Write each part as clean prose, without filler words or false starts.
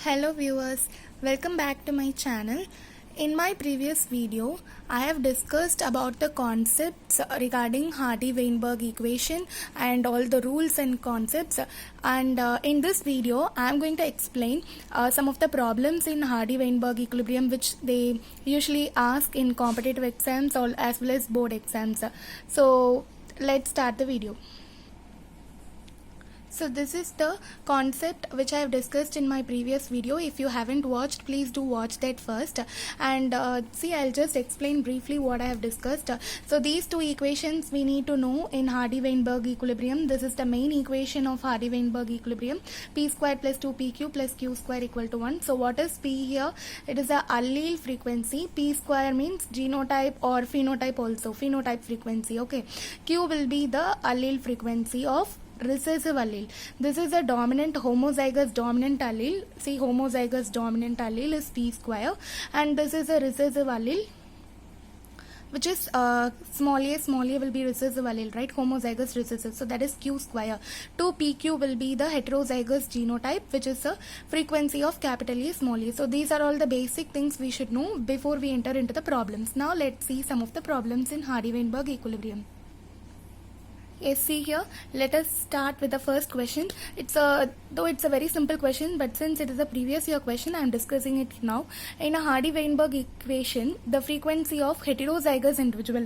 Hello viewers, welcome back to my channel. In my previous video, I have discussed about the concepts regarding Hardy-Weinberg equation and all the rules and concepts, and in this video I am going to explain some of the problems in Hardy-Weinberg equilibrium which they usually ask in competitive exams or as well as board exams. So let's start the video. So this is the concept which I have discussed in my previous video. If you haven't watched, please do watch that first. And see, I'll just explain briefly what I have discussed. So these two equations we need to know in Hardy-Weinberg equilibrium. This is the main equation of Hardy-Weinberg equilibrium. P squared plus 2pq plus q square equal to 1. So what is P here? It is the allele frequency. P square means genotype or phenotype also. Phenotype frequency. Okay. Q will be the allele frequency of recessive allele. This is a dominant homozygous dominant allele. See, homozygous dominant allele is P square, and this is a recessive allele which is small a will be recessive allele, right? Homozygous recessive, so that is Q square. 2pq will be the heterozygous genotype, which is a frequency of capital A small a. So these are all the basic things we should know before we enter into the problems. Now let's see some of the problems in Hardy-Weinberg equilibrium. Yes, see here, let us start with the first question. Though it's a very simple question, but since it is a previous year question, I am discussing it now. In a Hardy-Weinberg equation, the frequency of heterozygous individual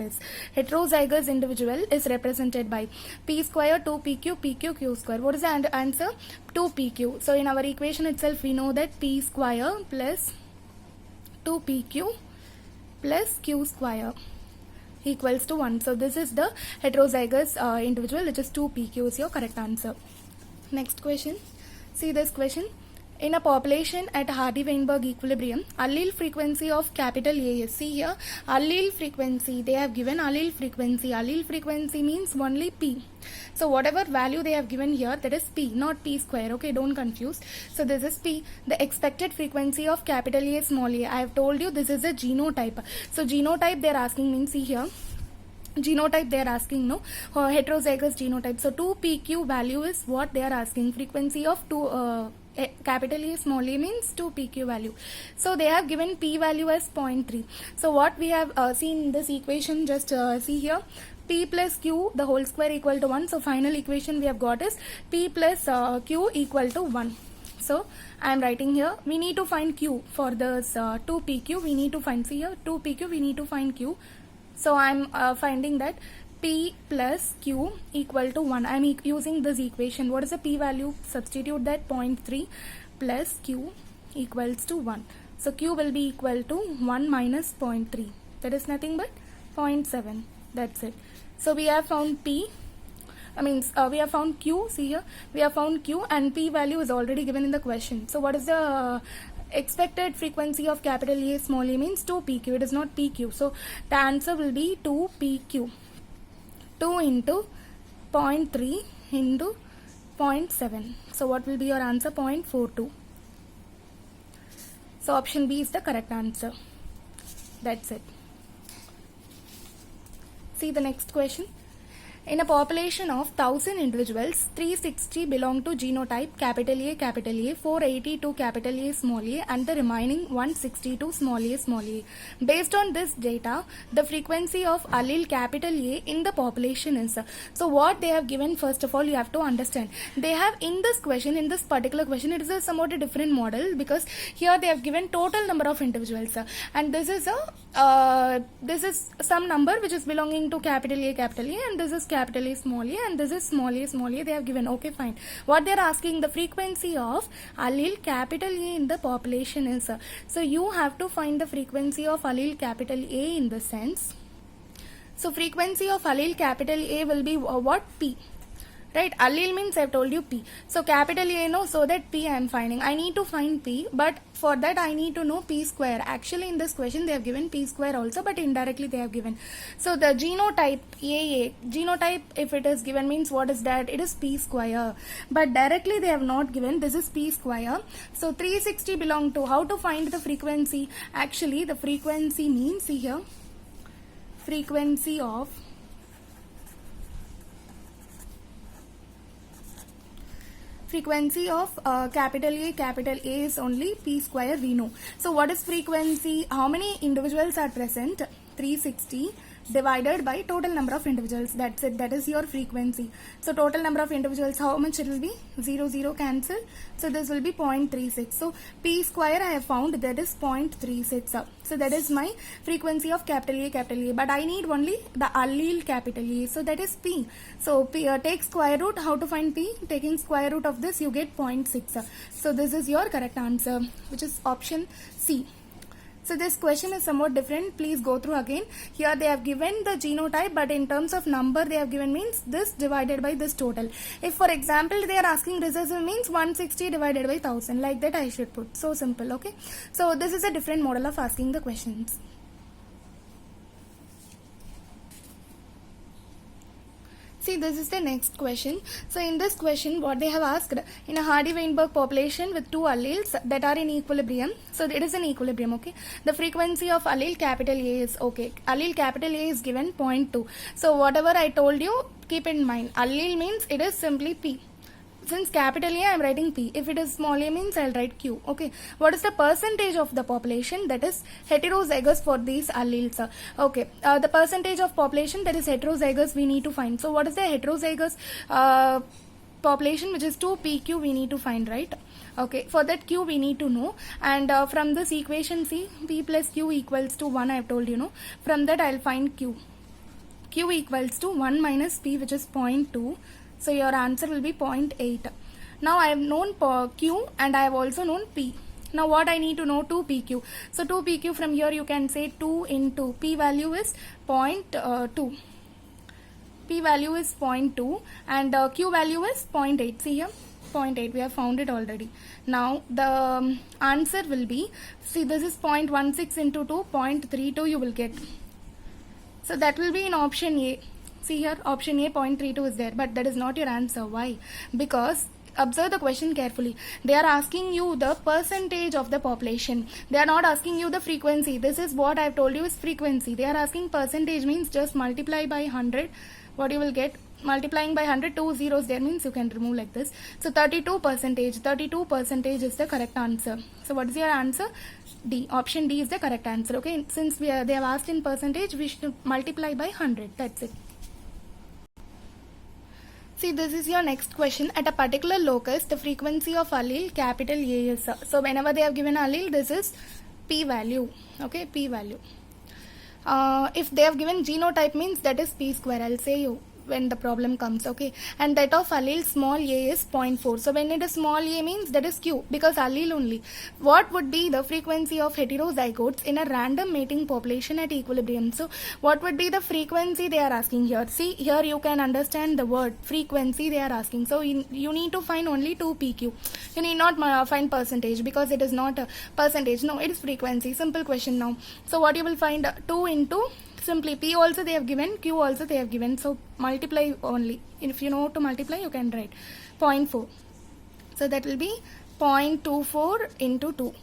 is represented by P square 2pq pq q square. What is the answer? 2pq. So in our equation itself, we know that P square plus 2pq plus q square equals to 1. So this is the heterozygous individual, which is 2pq is your correct answer. Next question. See this question. In a population at Hardy-Weinberg equilibrium, allele frequency of capital A is, see here, allele frequency, they have given allele frequency. Allele frequency means only P. So whatever value they have given here, that is P, not P square, okay, don't confuse. So this is P, the expected frequency of capital A small a. I have told you this is a genotype. So genotype they are asking means, see here, genotype they are asking, no, heterozygous genotype. So 2pq value is what they are asking, frequency of capital A small a means 2pq value. So they have given p value as 0.3. So what we have seen in this equation, just see here, p plus q the whole square equal to 1. So final equation we have got is p plus q equal to 1. So I am writing here, we need to find q for this 2pq. We need to find, see here, 2pq we need to find q. So I am finding that P plus Q equal to 1. I am using this equation. What is the P value? Substitute that 0.3 plus Q equals to 1. So Q will be equal to 1 minus 0.3. That is nothing but 0.7. That's it. So we have found P. We have found Q. See here, we have found Q, and P value is already given in the question. So what is the expected frequency of capital A small a means 2pq. It is not pq. So the answer will be 2pq. 2 into 0.3 into 0.7. So what will be your answer? 0.42. So option B is the correct answer. That's it. See the next question. In a population of 1000 individuals, 360 belong to genotype capital A, 482 capital A small a, and the remaining 162 small a. Based on this data, the frequency of allele capital A in the population is. So what they have given, first of all, you have to understand. They have in this question, in this particular question, it is a somewhat a different model, because here they have given total number of individuals, and this is some number which is belonging to capital A, and this is capital A small a, and this is small a they have given. Okay, fine. What they are asking, the frequency of allele capital A in the population is. So you have to find the frequency of allele capital A in the sense. So frequency of allele capital A will be what? P. Right, allele means I have told you P. So capital A, no, so that P I am finding. I need to find P, but for that I need to know P square. Actually in this question they have given P square also, but indirectly they have given. So the genotype AA, genotype if it is given means what is that? It is P square. But directly they have not given, this is P square. So 360 belong to, how to find the frequency? Actually the frequency means, see here, frequency of frequency of capital A is only p square, we know. So what is frequency? How many individuals are present? 360 divided by total number of individuals. That's it. That is your frequency. So total number of individuals, how much it will be? 0, 0 cancel. So this will be 0.36. So p square I have found, that is 0.36. So that is my frequency of capital A. But I need only the allele capital A. So that is p. So p, take square root. How to find p? Taking square root of this, you get 0.6. So this is your correct answer, which is option C. So this question is somewhat different. Please go through again. Here they have given the genotype, but in terms of number they have given means this divided by this total. If for example they are asking recessive means 160 divided by 1000, like that I should put. So simple, okay. So this is a different model of asking the questions. See, this is the next question. So in this question, what they have asked, in a Hardy-Weinberg population with two alleles that are in equilibrium, so it is in equilibrium, okay. The frequency of allele capital A is, okay, allele capital A is given 0.2. So whatever I told you, keep in mind, allele means it is simply P. Since capital A I am writing P. If it is small a means I will write Q. Okay. What is the percentage of the population that is heterozygous for these alleles? Okay. The percentage of population that is heterozygous we need to find. So what is the heterozygous population, which is 2PQ, we need to find, right? Okay. For that Q we need to know. And from this equation, see, P plus Q equals to 1, I have told you, know. From that I will find Q. Q equals to 1 minus P, which is 0.2. So your answer will be 0.8. Now I have known Q and I have also known P. Now what I need to know? 2PQ. So 2PQ, from here you can say 2 into P value is 0.2. P value is 0.2 and Q value is 0.8. See here, 0.8. We have found it already. Now the answer will be, see, this is 0.16 into 2, 0.32 you will get. So that will be in option A. See here, option A, 0.32 is there, but that is not your answer. Why? Because observe the question carefully. They are asking you the percentage of the population. They are not asking you the frequency. This is what I have told you is frequency. They are asking percentage, means just multiply by 100. What you will get? Multiplying by 100, 2 zeros there, means you can remove like this. So 32%. 32% is the correct answer. So what is your answer? D. Option D is the correct answer. Okay. Since they have asked in percentage, we should multiply by 100. That's it. See, this is your next question. At a particular locus, the frequency of allele capital A is. So whenever they have given allele, this is P value. Okay, P value. If they have given genotype, means that is P square. I'll say you when the problem comes, okay. And that of allele small a is 0.4. So when it is small a means that is Q, because allele only. What would be the frequency of heterozygotes in a random mating population at equilibrium? So what would be the frequency they are asking here? See, here you can understand the word frequency they are asking. So you need to find only 2PQ. You need not find percentage, because it is not a percentage. No, it is frequency. Simple question now. So what you will find? 2 into simply P also they have given, Q also they have given. So multiply only. If you know to multiply, you can write 0.4. So that will be 0.24 into 2.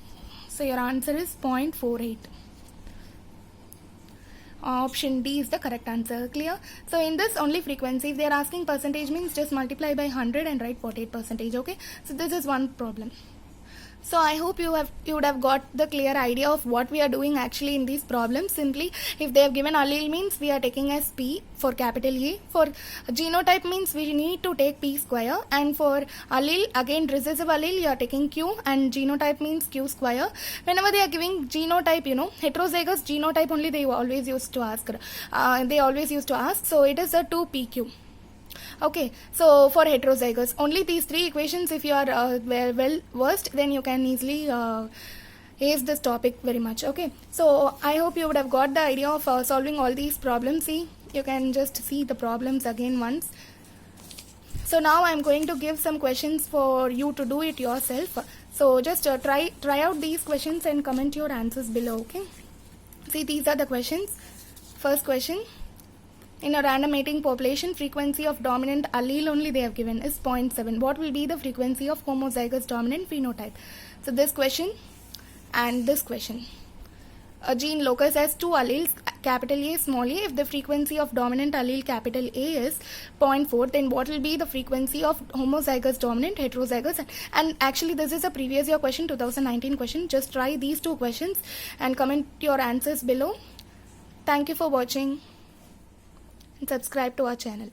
So your answer is 0.48. Option D is the correct answer. Clear? So in this only frequency, if they are asking percentage, means just multiply by 100 and write 48%. Okay. So this is one problem. So I hope you would have got the clear idea of what we are doing actually in these problems. Simply, if they have given allele, means we are taking as P for capital A. For genotype, means we need to take P square. And for allele, again recessive allele, you are taking Q, and genotype means Q square. Whenever they are giving genotype, you know, heterozygous genotype only they always used to ask. So it is a 2PQ. Okay, so for heterozygous, only these three equations, if you are well versed, then you can easily ace this topic very much. Okay, so I hope you would have got the idea of solving all these problems. See, you can just see the problems again once. So now I am going to give some questions for you to do it yourself. So just try out these questions and comment your answers below. Okay, see, these are the questions. First question. In a random mating population, frequency of dominant allele only they have given is 0.7. What will be the frequency of homozygous dominant phenotype? So this question and this question. A gene locus has two alleles, capital A, small a, if the frequency of dominant allele capital A is 0.4, then what will be the frequency of homozygous dominant heterozygous? And actually this is a previous year question, 2019 question. Just try these two questions and comment your answers below. Thank you for watching and subscribe to our channel.